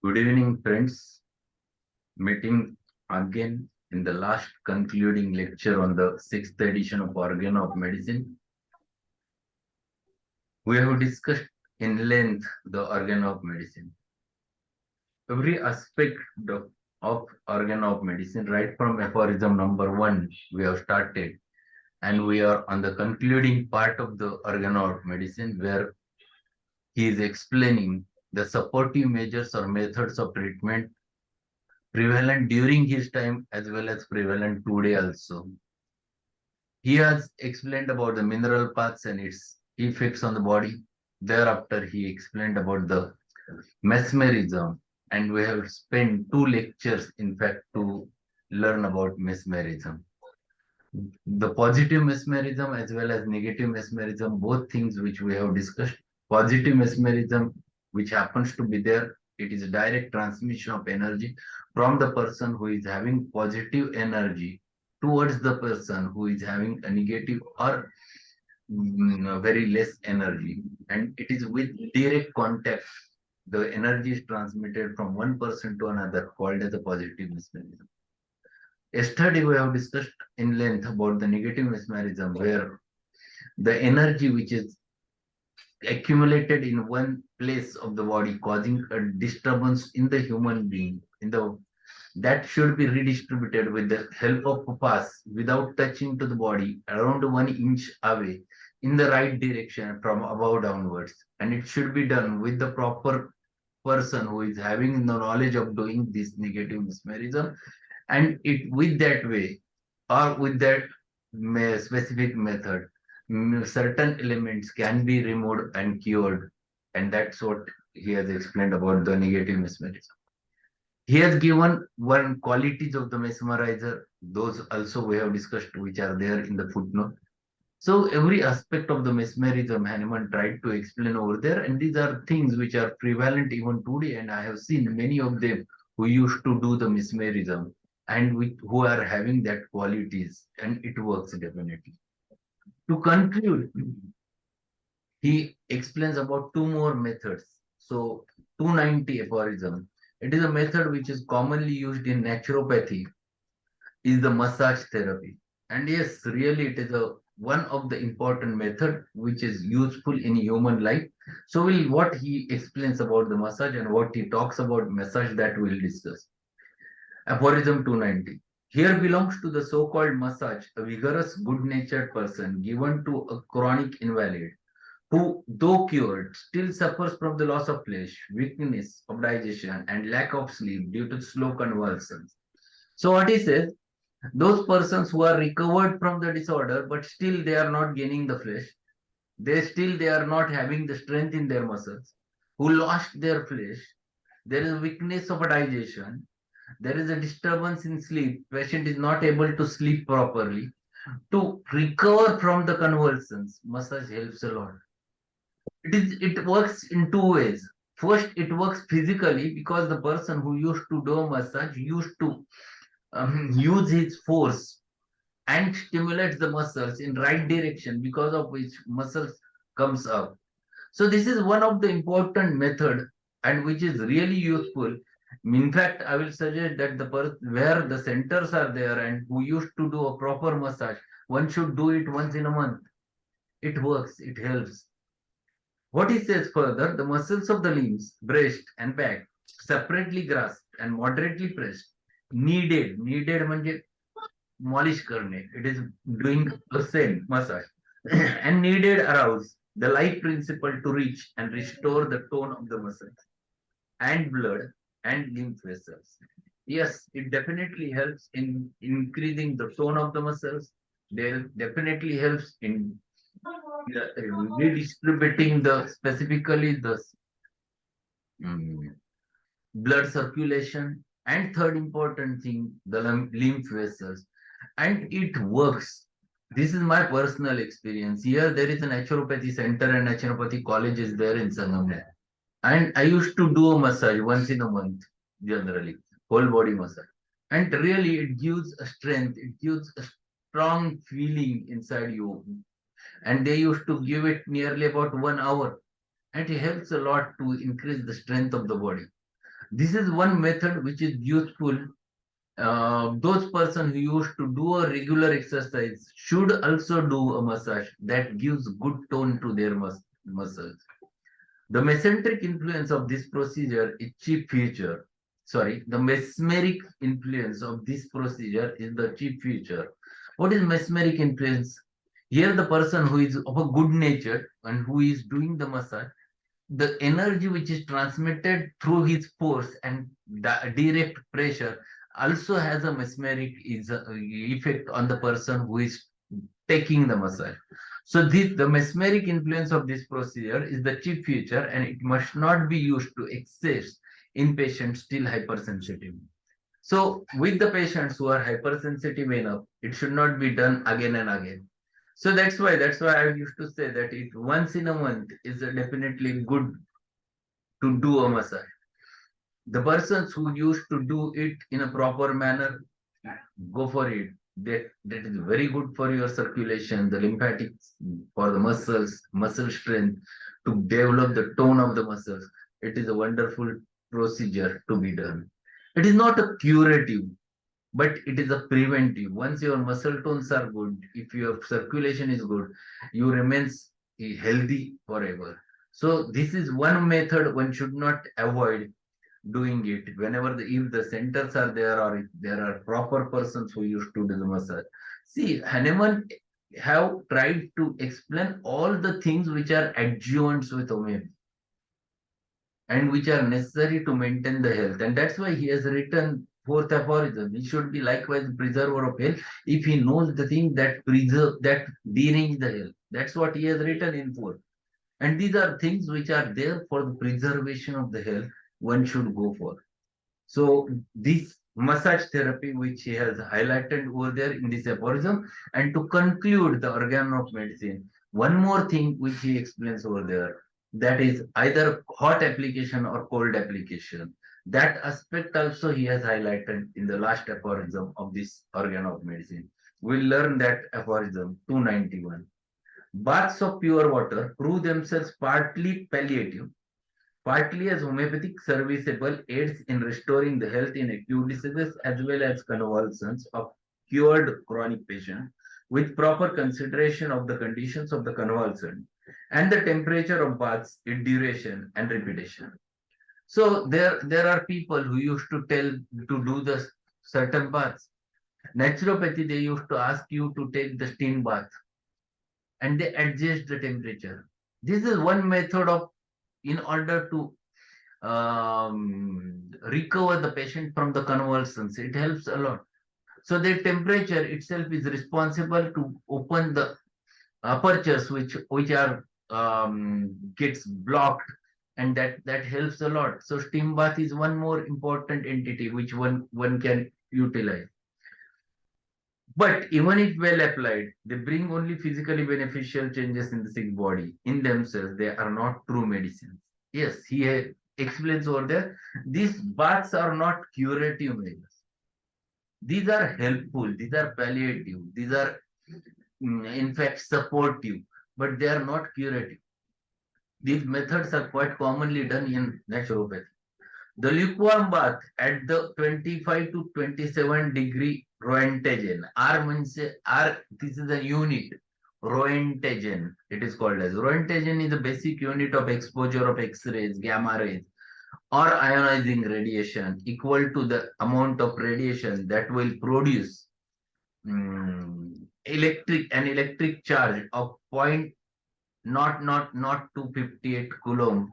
Good evening, friends. Meeting again in the last concluding lecture on the sixth edition of Organon of Medicine. We have discussed in length the Organon of Medicine. Every aspect of Organon of Medicine, right from aphorism number 1, we have started, and we are on the concluding part of the Organon of Medicine, where he is explaining the supportive measures or methods of treatment prevalent during his time as well as prevalent today also. He has explained about the mineral paths and its effects on the body. Thereafter, he explained about the mesmerism, and we have spent 2 lectures, in fact, to learn about mesmerism. The positive mesmerism as well as negative mesmerism, both things which we have discussed. Positive mesmerism, which happens to be there, it is a direct transmission of energy from the person who is having positive energy towards the person who is having a negative or very less energy. And it is with direct contact, the energy is transmitted from one person to another, called as a positive mesmerism. Yesterday, we have discussed in length about the negative mesmerism, where the energy which is accumulated in one place of the body, causing a disturbance in the human being, that should be redistributed with the help of a pass without touching to the body around 1 inch away in the right direction from above downwards. And it should be done with the proper person who is having the knowledge of doing this negative mesmerism, and it with that way or with that specific method, certain elements can be removed and cured. And that's what he has explained about the negative mesmerism. He has given one qualities of the mesmerizer. Those also we have discussed, which are there in the footnote. So every aspect of the mesmerism, Hahnemann tried to explain over there, and these are things which are prevalent even today. And I have seen many of them who used to do the mesmerism and who are having that qualities, and it works definitely. To conclude, he explains about 2 more methods. So 290 aphorism. It is a method which is commonly used in naturopathy, is the massage therapy. And yes, really it is one of the important method which is useful in human life. So what he explains about the massage and what he talks about massage, that we'll discuss. Aphorism 290. Here belongs to the so-called massage, a vigorous, good-natured person given to a chronic invalid who, though cured, still suffers from the loss of flesh, weakness of digestion, and lack of sleep due to slow convulsions. So what he says, those persons who are recovered from the disorder, but still they are not gaining the flesh, they are not having the strength in their muscles, who lost their flesh, there is a weakness of digestion, there is a disturbance in sleep, patient is not able to sleep properly. To recover from the convulsions, massage helps a lot. It works in 2 ways. First, it works physically, because the person who used to do a massage used to use his force and stimulates the muscles in right direction, because of which muscles comes up. So this is one of the important method, and which is really useful. In fact, I will suggest that where the centers are there and who used to do a proper massage, one should do it once in a month. It works, it helps. What he says further, the muscles of the limbs, breast and back, separately grasped and moderately pressed, needed म्हणजे molish करणे, it is doing the same massage, and needed arouse the life principle to reach and restore the tone of the muscles and blood and lymph vessels. Yes, it definitely helps in increasing the tone of the muscles. They definitely helps in redistributing the specifically the blood circulation, and third important thing, the lymph vessels. And it works. This is my personal experience. Here there is a naturopathy center and naturopathy college is there in Sangamner, and I used to do a massage once in a month, generally whole body massage, and really it gives a strength, it gives a strong feeling inside you. And they used to give it nearly about 1 hour, and it helps a lot to increase the strength of the body. This is one method which is useful. Those person who used to do a regular exercise should also do a massage that gives good tone to their muscles. The mesenteric influence of this procedure is chief feature. Sorry, the mesmeric influence of this procedure is the chief feature. What is mesmeric influence? Here, the person who is of a good nature and who is doing the massage, the energy which is transmitted through his force and direct pressure also has a mesmeric effect on the person who is taking the massage. So this, the mesmeric influence of this procedure is the chief feature, and it must not be used to excess in patients still hypersensitive. So with the patients who are hypersensitive enough, it should not be done again and again. So that's why I used to say that it once in a month is definitely good to do a massage. The persons who used to do it in a proper manner, go for it. That is very good for your circulation, the lymphatics, for the muscles, muscle strength, to develop the tone of the muscles. It is a wonderful procedure to be done. It is not a curative, but it is a preventive. Once your muscle tones are good, if your circulation is good, you remains healthy forever. So this is one method one should not avoid doing it whenever if the centers are there, or if there are proper persons who used to do the massage. See, Hahnemann have tried to explain all the things which are adjuvants with homeopathy and which are necessary to maintain the health. And that's why he has written fourth aphorism. He should be likewise preserver of health if he knows the thing that preserve, that derange the health. That's what he has written in fourth. And these are things which are there for the preservation of the health one should go for. So this massage therapy, which he has highlighted over there in this aphorism, and to conclude the organ of medicine, one more thing which he explains over there, that is either hot application or cold application. That aspect also he has highlighted in the last aphorism of this organ of medicine. We'll learn that aphorism 291. Baths of pure water prove themselves partly palliative, partly as homeopathic serviceable aids in restoring the health in acute diseases as well as convalescence of cured chronic patients, with proper consideration of the conditions of the convalescent and the temperature of baths, its duration and repetition. So there are people who used to tell to do the certain baths. Naturopathy, they used to ask you to take the steam bath and they adjust the temperature. This is one method of, in order to recover the patient from the convulsions. It helps a lot. So the temperature itself is responsible to open the apertures which are gets blocked, and that helps a lot. So steam bath is one more important entity which one can utilize. But even if well applied, they bring only physically beneficial changes in the sick body. In themselves, they are not true medicines. Yes, he explains over there. These baths are not curative measures. These are helpful. These are palliative. These are, in fact, supportive. But they are not curative. These methods are quite commonly done in naturopathy. The lukewarm bath at the 25 to 27-degree Roentgen. R means R, this is a unit. Roentgen, it is called as. Roentgen is a basic unit of exposure of X-rays, gamma rays, or ionizing radiation, equal to the amount of radiation that will produce electric charge of point not 258 coulomb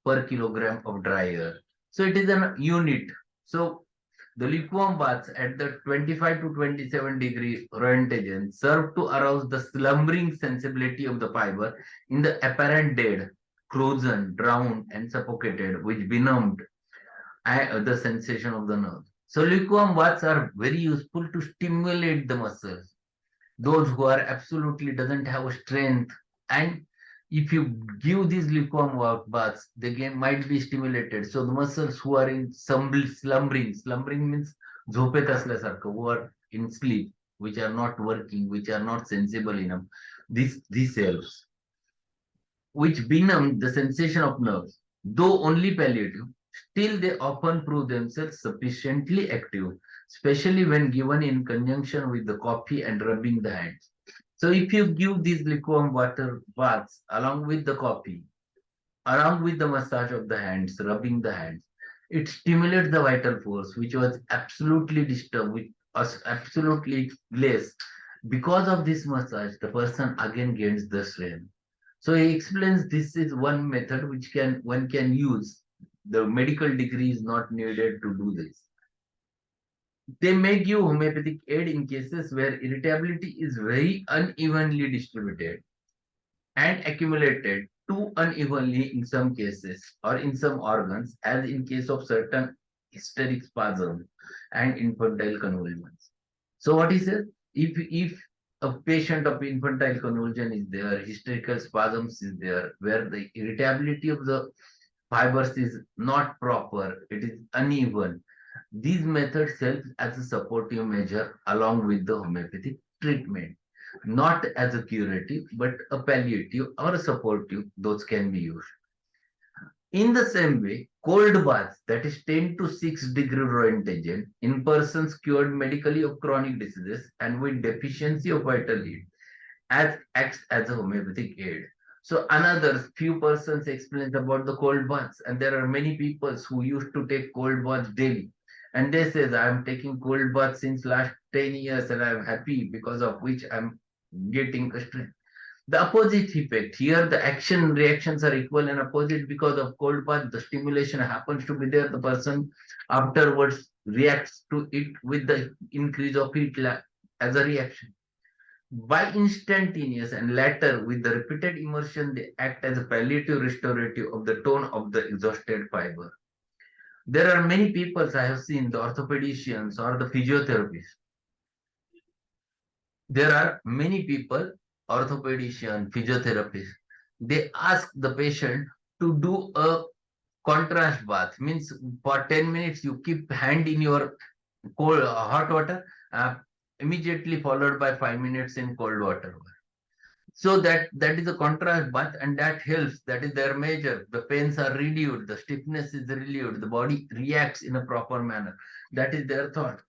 per kilogram of dry air. So it is an unit. So the lukewarm baths at the 25 to 27-degree Roentgen serve to arouse the slumbering sensibility of the fiber in the apparent dead, frozen, drowned, and suffocated, which benumbed the sensation of the nerve. So lukewarm baths are very useful to stimulate the muscles. Those who are absolutely doesn't have a strength, and if you give these lukewarm baths, they might be stimulated. So the muscles who are in slumbering means झोपेत असल्यासारखं, who are in sleep, which are not working, which are not sensible enough. This helps, which benumb the sensation of nerves, though only palliative, Still, they often prove themselves sufficiently active, especially when given in conjunction with the coffee and rubbing the hands. So if you give these lukewarm water baths along with the coffee, along with the massage of the hands, rubbing the hands, it stimulates the vital force, which was absolutely disturbed, which was absolutely less. Because of this massage, the person again gains the strength. So he explains this is one method which one can use. The medical degree is not needed to do this. They may give homeopathic aid in cases where irritability is very unevenly distributed and accumulated too unevenly in some cases or in some organs, as in case of certain hysteric spasms and infantile convulsions. So what he says, if a patient of infantile convulsion is there, hysterical spasms is there, where the irritability of the fibers is not proper, it is uneven. These methods help as a supportive measure along with the homeopathic treatment, not as a curative, but a palliative or a supportive, those can be used. In the same way, cold baths, that is 10 to 6 degree Roentgen, in persons cured medically of chronic diseases and with deficiency of vital heat, acts as a homeopathic aid. So another few persons explains about the cold baths, and there are many people who used to take cold baths daily. And they says, I am taking cold bath since last 10 years and I am happy because of which I'm getting a strength. The opposite effect. Here the action reactions are equal and opposite because of cold bath. The stimulation happens to be there. The person afterwards reacts to it with the increase of heat as a reaction. By instantaneous and later with the repeated immersion, they act as a palliative restorative of the tone of the exhausted fiber. There are many people I have seen, the orthopedicians or the physiotherapists. There are many people, orthopedician, physiotherapist, they ask the patient to do a contrast bath. Means for 10 minutes you keep hand in your cold hot water, immediately followed by 5 minutes in cold water. So that is a contrast bath, and that helps. That is their measure. The pains are relieved, the stiffness is relieved, the body reacts in a proper manner. That is their thought.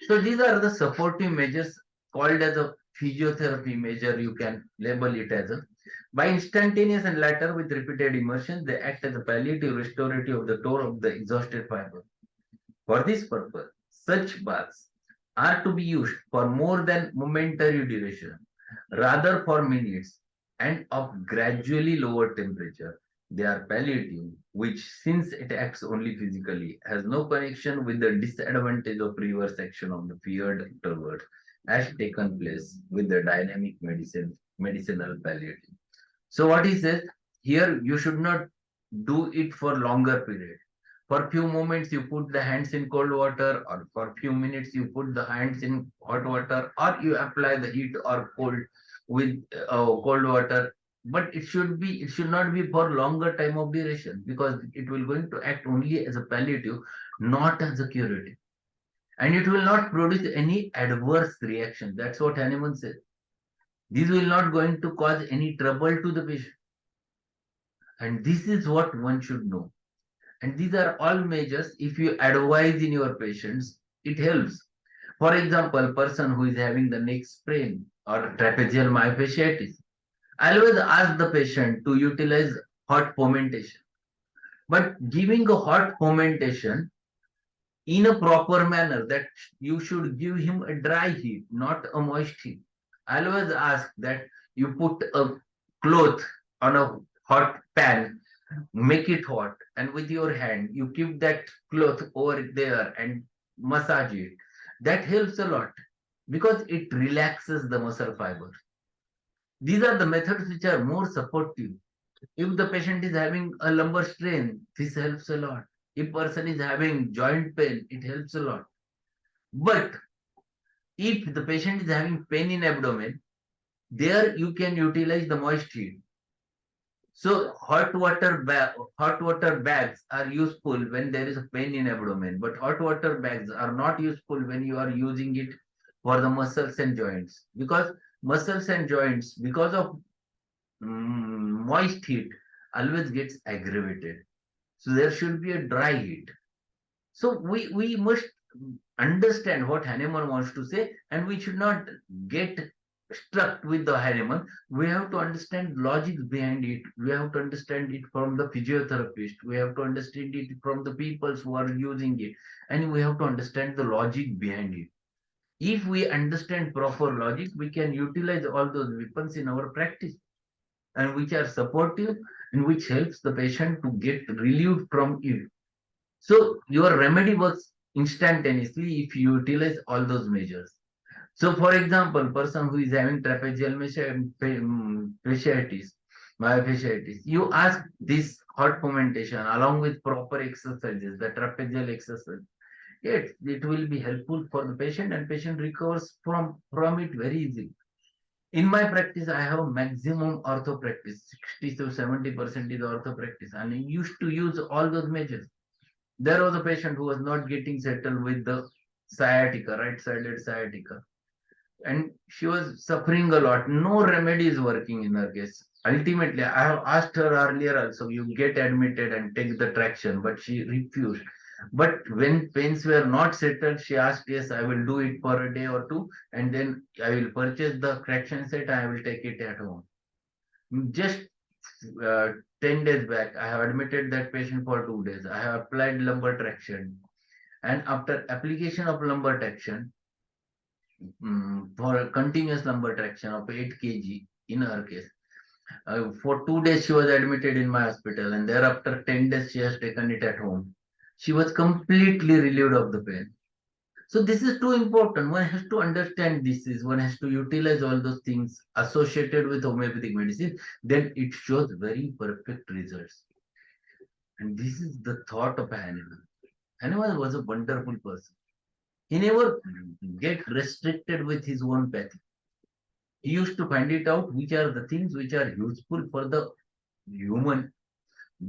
So these are the supportive measures called as a physiotherapy measure. You can label it as a. By instantaneous and later with repeated immersion, they act as a palliative restorative of the tone of the exhausted fiber. For this purpose, such baths are to be used for more than momentary duration, rather for minutes and of gradually lower temperature. They are palliative, which, since it acts only physically, has no connection with the disadvantage of reverse action of the feared afterwards, as taken place with the dynamic medicinal palliative. So what he says here, you should not do it for longer period. For few moments you put the hands in cold water, or for few minutes you put the hands in hot water, or you apply the heat or cold with cold water. But it should not be for longer time of duration, because it will going to act only as a palliative, not as a curative, and it will not produce any adverse reaction. That's what Hahnemann says. This will not going to cause any trouble to the patient, and this is what one should know. And these are all measures. If you advise in your patients, it helps. For example, person who is having the neck sprain or trapezial myofasciitis, I always ask the patient to utilize hot fomentation. But giving a hot fomentation in a proper manner, that you should give him a dry heat, not a moist heat. I always ask that you put a cloth on a hot pan, make it hot, and with your hand you keep that cloth over there and massage it. That helps a lot because it relaxes the muscle fibers. These are the methods which are more supportive. If the patient is having a lumbar strain, this helps a lot. If person is having joint pain, it helps a lot. But if the patient is having pain in abdomen, there you can utilize the moist heat. So hot water bags are useful when there is a pain in abdomen, but hot water bags are not useful when you are using it for the muscles and joints, because muscles and joints, because of moist heat, always gets aggravated. So there should be a dry heat. So we must understand what Hahnemann wants to say, and we should not get stuck with the Hahnemann. We have to understand logic behind it. We have to understand it from the physiotherapist. We have to understand it from the people who are using it, and we have to understand the logic behind it. If we understand proper logic, we can utilize all those weapons in our practice, and which are supportive and which helps the patient to get relieved from it. So your remedy works instantaneously if you utilize all those measures. So for example, person who is having trapezial fasciitis, myofasciitis, you ask this hot fomentation along with proper exercises, the trapezial exercise. Yes, it will be helpful for the patient, and patient recovers from it very easily. In my practice, I have maximum ortho practice, 60 to 70% is ortho practice, and I used to use all those measures. There was a patient who was not getting settled with the sciatica, right-sided sciatica, and she was suffering a lot. No remedy is working in her case. Ultimately, I have asked her earlier also, you get admitted and take the traction, but she refused. But when pains were not settled, she asked, yes, I will do it for a day or two, and then I will purchase the traction set and I will take it at home. Just 10 days back, I have admitted that patient for 2 days. I have applied lumbar traction. And after application of lumbar traction, for a continuous lumbar traction of 8 kg in her case, for 2 days she was admitted in my hospital, and thereafter 10 days she has taken it at home. She was completely relieved of the pain. So this is too important. One has to understand this is, one has to utilize all those things associated with homeopathic medicine. Then it shows very perfect results. And this is the thought of Hahnemann. Hahnemann was a wonderful person. He never get restricted with his own path. He used to find it out which are the things which are useful for the human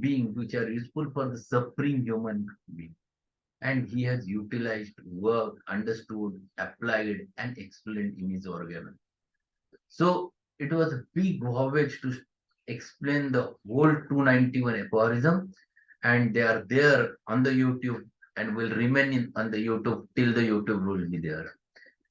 being, which are useful for the suffering human being. And he has utilized, worked, understood, applied, and explained in his organ. So it was a big voyage to explain the whole 291 aphorism, and they are there on the YouTube and will remain on the YouTube till the YouTube will be there.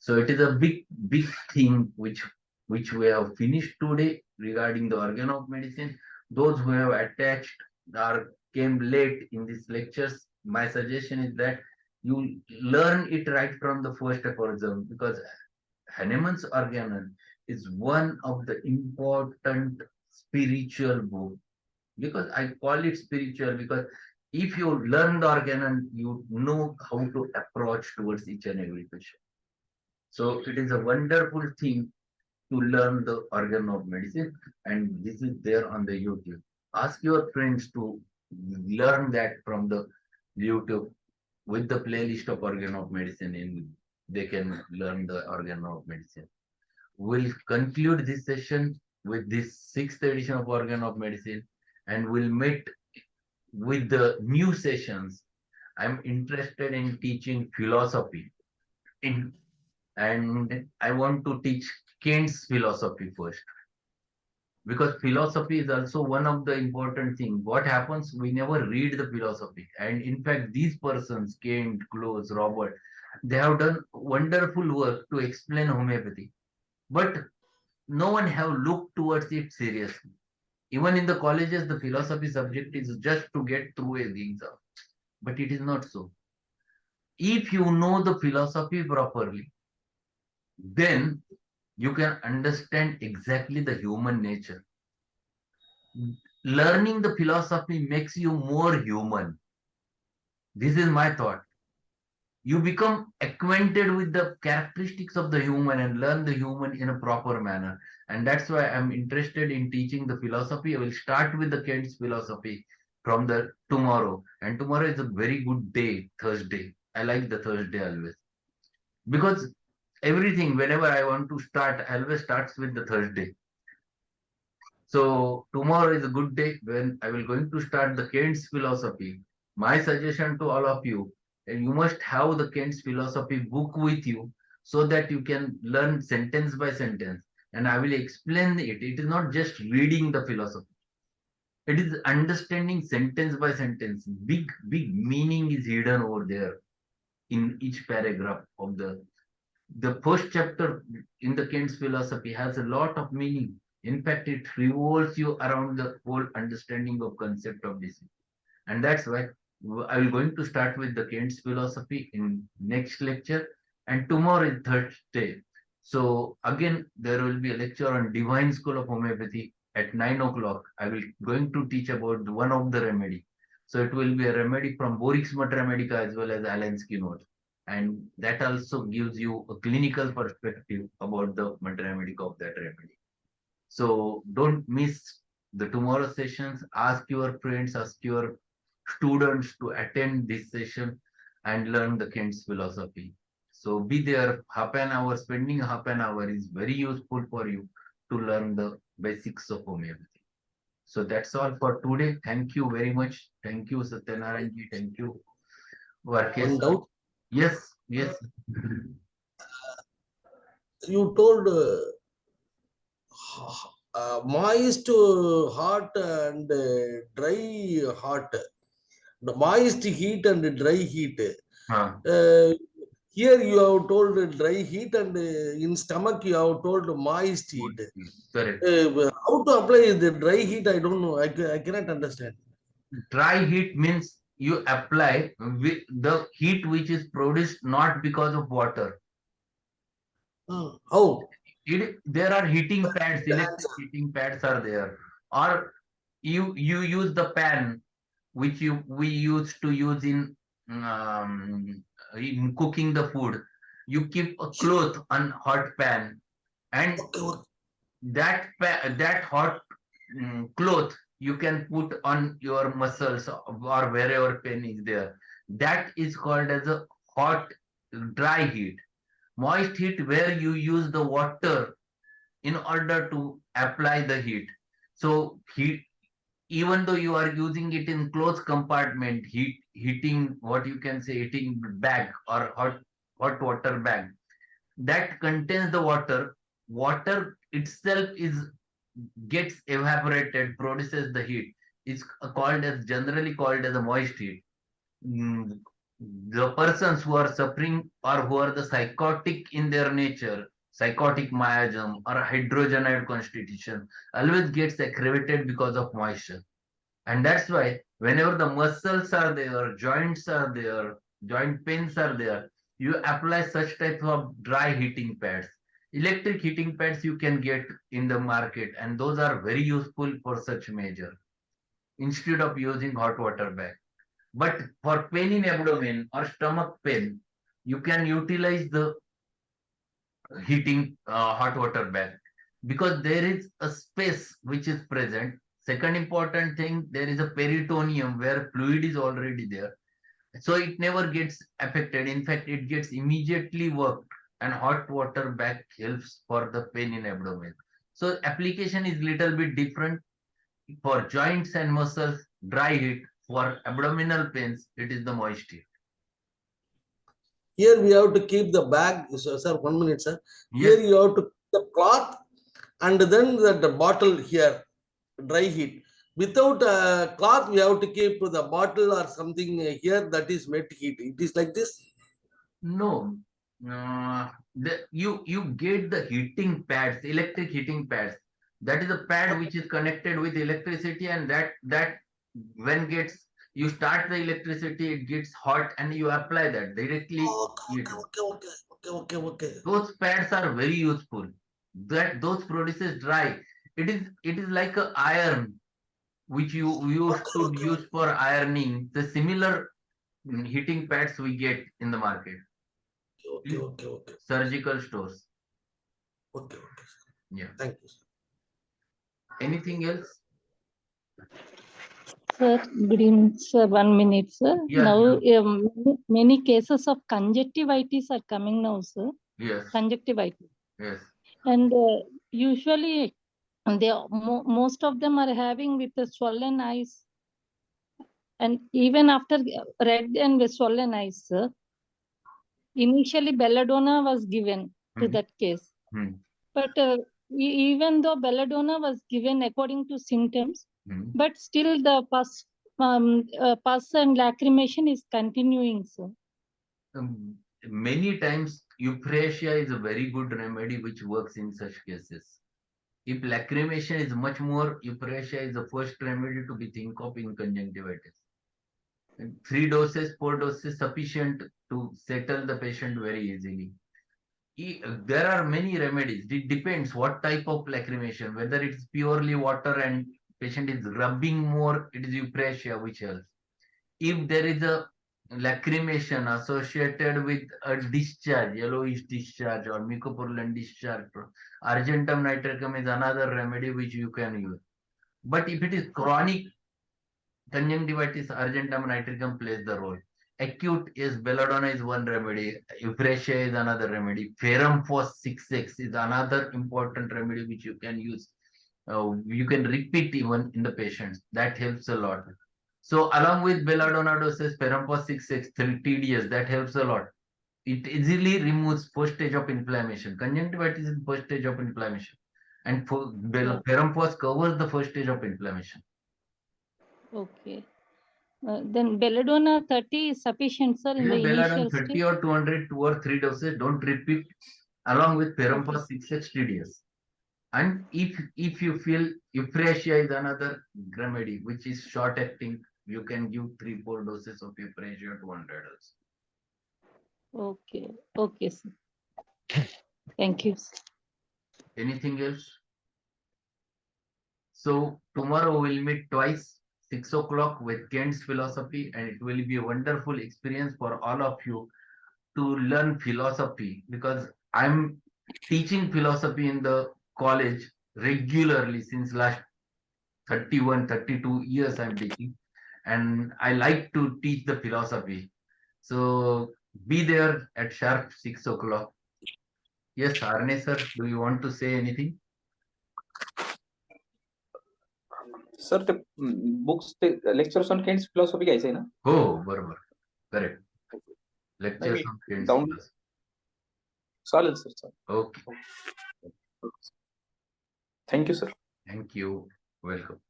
So it is a big thing which we have finished today regarding the organ of medicine. Those who have attached or came late in these lectures, my suggestion is that you learn it right from the first aphorism, because Hahnemann's Organon is one of the important spiritual book. Because I call it spiritual, because if you learn the Organon, you know how to approach towards each and every patient. So it is a wonderful thing to learn the organ of medicine, and this is there on the YouTube. Ask your friends to learn that from the YouTube with the playlist of organ of medicine, and they can learn the organ of medicine. We'll conclude this session with this sixth edition of organ of medicine, and we'll meet with the new sessions. I'm interested in teaching philosophy in, and I want to teach Kant's philosophy first, because philosophy is also one of the important things. What happens, we never read the philosophy, and in fact these persons, Kant, Close, Robert, they have done wonderful work to explain homeopathy, but no one have looked towards it seriously. Even in the colleges, the philosophy subject is just to get through the exam, but it is not so. If you know the philosophy properly, then you can understand exactly the human nature. Learning the philosophy makes you more human. This is my thought. You become acquainted with the characteristics of the human and learn the human in a proper manner. And that's why I'm interested in teaching the philosophy. I will start with the Kant's philosophy from the tomorrow. And tomorrow is a very good day, Thursday. I like the Thursday always. Because everything, whenever I want to start, I always starts with the Thursday. So tomorrow is a good day when I will going to start the Kant's philosophy. My suggestion to all of you, you must have the Kant's philosophy book with you so that you can learn sentence by sentence. And I will explain it. It is not just reading the philosophy. It is understanding sentence by sentence. Big meaning is hidden over there in each paragraph of the first chapter in the Kant's philosophy has a lot of meaning. In fact, it revolves you around the whole understanding of concept of discipline. And that's why I will going to start with the Kant's philosophy in next lecture. And tomorrow is Thursday. So again, there will be a lecture on Divine School of Homeopathy at 9 o'clock. I will going to teach about one of the remedy. So it will be a remedy from Borix Remedica as well as Alansky note. And that also gives you a clinical perspective about the remedic of that remedy. So don't miss the tomorrow sessions. Ask your friends, ask your students to attend this session and learn the Kant's philosophy. So be there half an hour, spending half an hour is very useful for you to learn the basics of homeopathy. So that's all for today. Thank you very much. Thank you, Satyanarayanji. Thank you, One Varkes. doubt. Yes, yes. You told moist heart and dry heart. The moist heat and dry heat. Huh. Uh, Here you have told dry heat and in stomach you have told moist heat. Correct. How to apply the dry heat? I don't know. I cannot understand. Dry heat means you apply with the heat which is produced not because of water. How? There are heating pads, The electric answer. heating pads are there. Or you use the pan which we used to use in cooking the food. You keep a cloth on hot pan, and Okay, okay. that hot cloth you can put on your muscles or wherever pain is there. That is called as a hot dry heat. Moist heat where you use the water in order to apply the heat. So heat, even though you are using it in closed compartment, heating what you can say heating bag or hot water bag that contains the water. Water itself is gets evaporated, produces the heat. Is called as generally called as a moist heat. Mm, the persons who are suffering or who are the psychotic in their nature, psychotic miasm or hydrogenide constitution, always gets aggravated because of moisture. And that's why whenever the muscles are there, joints are there, joint pains are there, you apply such type of dry heating pads. Electric heating pads you can get in the market, and those are very useful for such measure instead of using hot water bag. But for pain in abdomen or stomach pain, you can utilize the heating hot water bag because there is a space which is present. Second important thing, there is a peritoneum where fluid is already there. So it never gets affected. In fact, it gets immediately worked, and hot water bag helps for the pain in abdomen. So application is little bit different for joints and muscles, dry heat. For abdominal pains, it is the moist heat. Here we have to keep the bag. Sir, 1 minute, sir. Here Yes, you have to keep the cloth and then the bottle here, dry heat. Without cloth, we have to keep the bottle or something here that is wet heat. It is like this. no. You get the heating pads, electric heating pads. That is a pad which is connected with electricity, and that when gets you start the electricity, it gets hot, and you apply that directly. Okay, okay, okay, okay, okay, okay, okay. Those pads are very useful. That those produces dry. It is like a iron which you used Okay, to okay, use for ironing. The similar heating pads we get in the market okay, in okay, okay, surgical stores. okay, okay. Yeah. Thank you. Anything else? Sir, good evening, sir. 1 minute, sir. Yeah. Now, many cases of conjunctivitis are coming now, sir. Yes. Conjunctivitis. Yes. And usually, most of them are having with the swollen eyes. And even after red and with swollen eyes, sir, initially belladonna was given to that case. But even though belladonna was given according to symptoms, Hmm. but still the pus and lacrimation is continuing, sir. Many times euphrasia is a very good remedy which works in such cases. If lacrimation is much more, euphrasia is the first remedy to be think of in conjunctivitis. 3 doses, 4 doses sufficient to settle the patient very easily. There are many remedies. It depends what type of lacrimation, whether it's purely water and patient is rubbing more, it is euphrasia which helps. If there is a lacrimation associated with a discharge, yellowish discharge or mucopurulent discharge, argentum nitricum is another remedy which you can use. But if it is chronic conjunctivitis, argentum nitricum plays the role. Acute is belladonna is one remedy, euphrasia is another remedy, ferrum phos 6x is another important remedy which you can use. You can repeat even in the patients. That helps a lot. So along with belladonna doses, ferrum phos 6x, 3 TDS, that helps a lot. It easily removes first stage of inflammation. Conjunctivitis is first stage of inflammation, and ferrum phos covers the first stage of inflammation. Okay. Then belladonna 30 is sufficient, sir, in the Belladonna initial 30 stage? or 200, 2 or 3 doses, don't repeat, along with ferrum Okay. phos 6x TDS. And if you feel euphrasia is another remedy, which is short acting, you can give 3-4 doses of euphrasia 200 also. Okay. Okay, sir. Thank you, sir. Anything else? So tomorrow we'll meet twice, 6 o'clock with Kant's philosophy, and it will be a wonderful experience for all of you to learn philosophy, because I'm teaching philosophy in the college regularly since last 31, 32 years I'm teaching, and I like to teach the philosophy. So be there at sharp 6 o'clock. Yes, Arne sir, do you want to say anything? Sir ते books ते lectures on Kant's philosophy घ्यायचंय ना? हो बरोबर, correct. Lectures on Kant's down philosophy. चालेल sir, चालेल. Okay, thank you sir. thank you. Welcome.